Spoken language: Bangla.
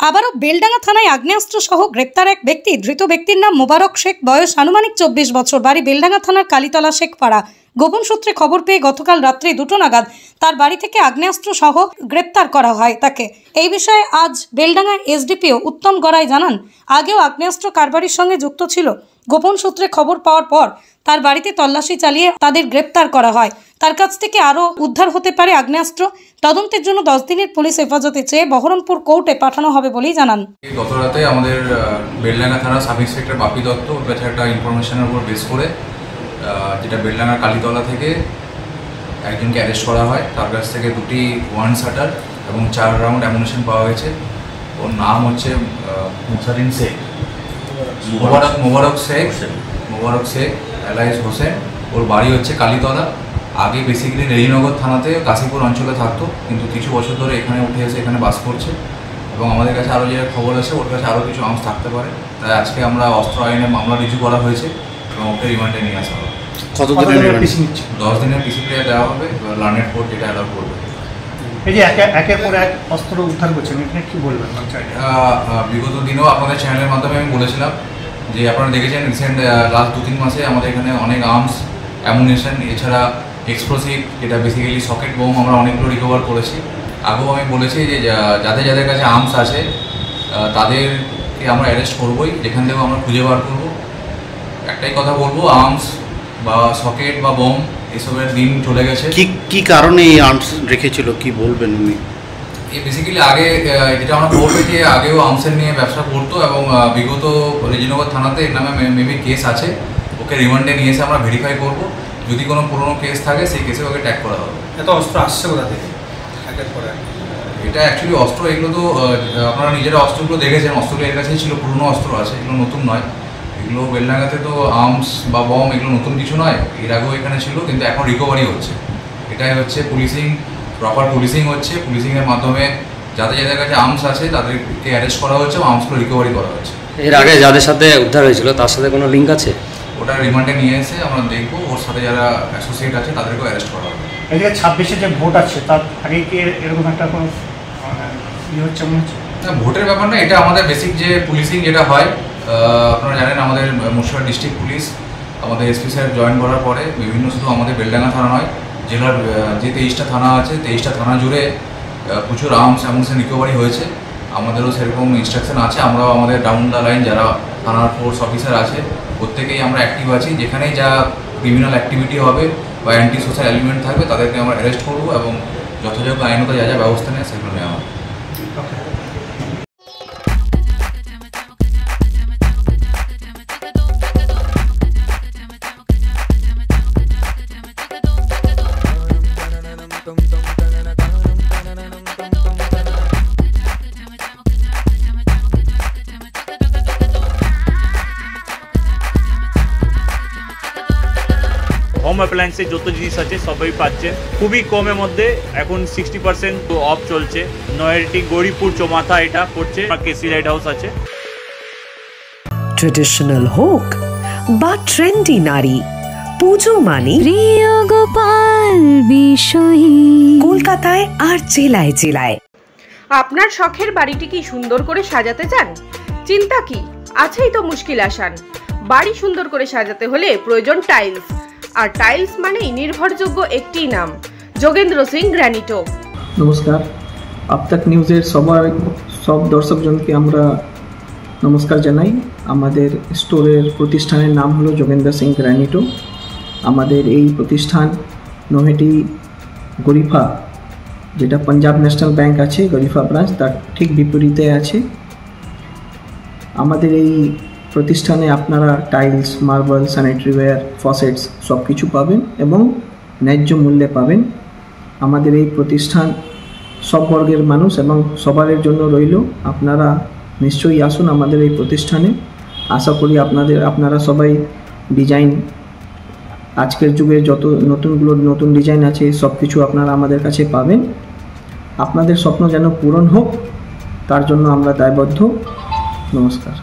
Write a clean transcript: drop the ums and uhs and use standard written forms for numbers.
আবারও বেলডাঙ্গা থানায় আগ্নেয়াস্ত্র সহ গ্রেপ্তার এক ব্যক্তি। ধৃত ব্যক্তির নাম মোবারক শেখ, বয়স আনুমানিক 24 বছর, বাড়ি বেলডাঙ্গা থানার কালীতলা শেখপাড়া। গোপন সূত্রে খবর পেয়ে গতকাল রাত্রি 2টো নাগাদ তার বাড়ি থেকে আগ্নেয়াস্ত্র সহ গ্রেপ্তার করা হয় তাকে। এই বিষয়ে আজ বেলডাঙ্গা এসডিপিও উত্তম গড়াই জানান, আগেও আগ্নেয়াস্ত্র কারবারির সঙ্গে যুক্ত ছিল। গোপন সূত্রে খবর পাওয়ার পর তার বাড়িতে তল্লাশি চালিয়ে তাদের গ্রেপ্তার করা হয়। তার কাছ থেকে আরও উদ্ধার হতে পারে আগ্নেয়াস্ত্র। তদন্তের জন্য 10 দিনের পুলিশ হেফাজতে চেয়ে বহরমপুর কোর্টে পাঠানো হবে বলেই জানান। গত রাতে আমাদের বেলডাঙ্গা থানা সাব ইন্সপেক্টর বাপি দত্ত ওর কাছে একটা ইনফরমেশনের উপর বেস করে যেটা বেলডাঙ্গা কালীতলা থেকে একজনকে অ্যারেস্ট করা হয়। তার কাছ থেকে 2টি ওয়ান শাটার এবং 4 রাউন্ড অ্যামুনিশন পাওয়া গেছে। ওর নাম হচ্ছে মুসারিন শেখ, মোবারক শেখ এলাইস হোসেন। ওর বাড়ি হচ্ছে কালীতলা। আগে বেসিক্যালি রেজিনগর থানাতে কাশীপুর অঞ্চলে থাকতো, কিন্তু কিছু বছর ধরে এখানে উঠে এসে এখানে বাস করছে এবং আমাদের কাছে আরও যে খবর আছে ওর কাছে আরও কিছু আর্মস থাকতে পারে। তাই আজকে আমরা অস্ত্র আইনে মামলা রিজু করা হয়েছে এবং ওকে রিমান্ডে নিয়ে আসা হবে। 10 দিনের পিসি প্লেয়ার দেওয়া হবে, লার্নেড কোর্ট যেটা অ্যালাউ করবে। এই যে একের পর এক অস্ত্র উদ্ধার করছেন, এটা কি বলবেন? বিগত দিনেও আপনাদের চ্যানেলের মাধ্যমে আমি বলেছিলাম যে আপনারা দেখেছেন রিসেন্ট লাস্ট 2-3 মাসে আমাদের এখানে অনেক আর্মস, অ্যামুনিশন, এছাড়া এক্সপ্লোসিভ যেটা বেসিক্যালি সকেট বোম আমরা অনেকগুলো রিকভার করেছি। আগেও আমি বলেছি যে যাদের কাছে আর্মস আছে তাদেরকে আমরা অ্যারেস্ট করবোই, যেখান থেকেও আমরা খুঁজে বার করবো। একটাই কথা বলবো, আর্মস বা সকেট বা বোম এসবের দিন চলে গেছে। কি কারণে এই আর্মস রেখেছিল কি বলবেন উনি? এই বেসিক্যালি আগে যেটা আমরা খবর পেয়েছি, আগেও আর্মসের নিয়ে ব্যবসা করতো এবং বিগত রেজিনগর থানাতে এর নামে মেবি কেস আছে। ওকে রিমান্ডে নিয়ে এসে আমরা ভেরিফাই করবো, যদি কোনো পুরোনো কেস থাকে সেই কেসে ওকে ট্যাগ করা হবে। এত অস্ত্র আসছে কোথা থেকে? এটা অ্যাকচুয়ালি অস্ত্র, এগুলো তো আপনারা নিজেরা অস্ত্রগুলো দেখেছেন, অস্ত্রগুলো এর কাছেই ছিল, পুরোনো অস্ত্র আছে, এগুলো নতুন নয়। এগুলো বেলডাঙ্গাতে তো আর্মস বা বম এগুলো নতুন কিছু নয়, এর আগেও এখানে ছিল, কিন্তু এখন রিকভারি হচ্ছে। এটাই হচ্ছে পুলিশিং, প্রপার পুলিশিং হচ্ছে। পুলিশিংয়ের মাধ্যমে যাদের কাছে আর্মস আছে তাদেরকে অ্যারেস্ট করা হচ্ছে এবং আর্মসগুলো রিকভারি করা হচ্ছে। এর আগে যাদের সাথে উদ্ধার হয়েছিল তার সাথে কোনো লিঙ্ক আছে? ওটা রিমান্ডে নিয়ে এসে আমরা দেখবো, ওর সাথে যারা অ্যাসোসিয়েট আছে তাদেরকেও অ্যারেস্ট করা হবে। এই যে 26-এ যে ভোট আছে তার আগে কি এরকম একটা কোনো ইয়ে হচ্ছে মনে হচ্ছে? না, ভোটের ব্যাপার না, এটা আমাদের বেসিক যে পুলিশিং যেটা হয়। আপনারা জানেন আমাদের মুর্শিদাবাদ ডিস্ট্রিক্ট পুলিশ আমাদের এসপি সাহেব জয়েন করার পরে বিভিন্ন, শুধু আমাদের বেলডাঙ্গা থানা নয়, জেলার যে 23টা থানা আছে 23টা থানা জুড়ে প্রচুর আর্মস অ্যামুনিশন রিকভারি হয়েছে। আমাদেরও সেরকম ইনস্ট্রাকশন আছে। আমরাও আমাদের ডাউন দ্য লাইন যারা থানার ফোর্স অফিসার আছে প্রত্যেকেই আমরা অ্যাক্টিভ আছি। যেখানেই যা ক্রিমিনাল অ্যাক্টিভিটি হবে বা অ্যান্টি সোশ্যাল এলিমেন্ট থাকবে তাদেরকে আমরা অ্যারেস্ট করবো এবং যথাযথ আইনত যা ব্যবস্থা নেয় সেগুলো নেওয়া হবে। হোম অ্যাপ্লায়েন্সে যত জিনিস আছে সবই পাচ্ছেন খুবই কমের মধ্যে। এখন 60% অফ চলছে। নয়ারটি গৌরীপুর চৌমাথা এটা পড়ছে, কেসি লাইট হাউস আছে। ট্রেডিশনাল হোক বা ট্রেন্ডি নারী, পুজো মানে প্রিয় গোপাল বিষয়ী কলকাতায় আর জেলায় জেলায়। আপনার শখের বাড়িটি কি সুন্দর করে সাজাতে চান? চিন্তা কি, আছেই তো মুশকিল আসান। বাড়ি সুন্দর করে সাজাতে হলে প্রয়োজন টাইলস, আর টাইলস মানেই নির্ভরযোগ্য একটি নাম, যোগেন্দ্র সিং গ্রানিটো। নমস্কার, আপতাক নিউজের সব দর্শকজনকে আমরা নমস্কার জানাই। আমাদের স্টোরের প্রতিষ্ঠানের নাম হলো যোগেন্দ্র সিং গ্রানিটো। আমাদের এই প্রতিষ্ঠান নৈহাটি গরিফা, যেটা পাঞ্জাব ন্যাশনাল ব্যাংক আছে গরিফা ব্রাঞ্চ, তার ঠিক বিপরীতে আছে। আমাদের এই প্রতিষ্ঠানে আপনারা টাইলস, মার্বেল, স্যানিটারিওয়্যার, ফসেটস সব কিছু পাবেন এবং ন্যায্য মূল্যে পাবেন। আমাদের এই প্রতিষ্ঠান সব বর্গের মানুষ এবং সবার জন্য রইল। আপনারা নিশ্চয়ই আসুন আমাদের এই প্রতিষ্ঠানে। আশা করি আপনারা সবাই ডিজাইন, আজকের যুগে যত নতুন ডিজাইন আছে সব কিছু আপনারা আমাদের কাছে পাবেন। আপনাদের স্বপ্ন যেন পূরণ হোক তার জন্য আমরা দায়বদ্ধ। নমস্কার।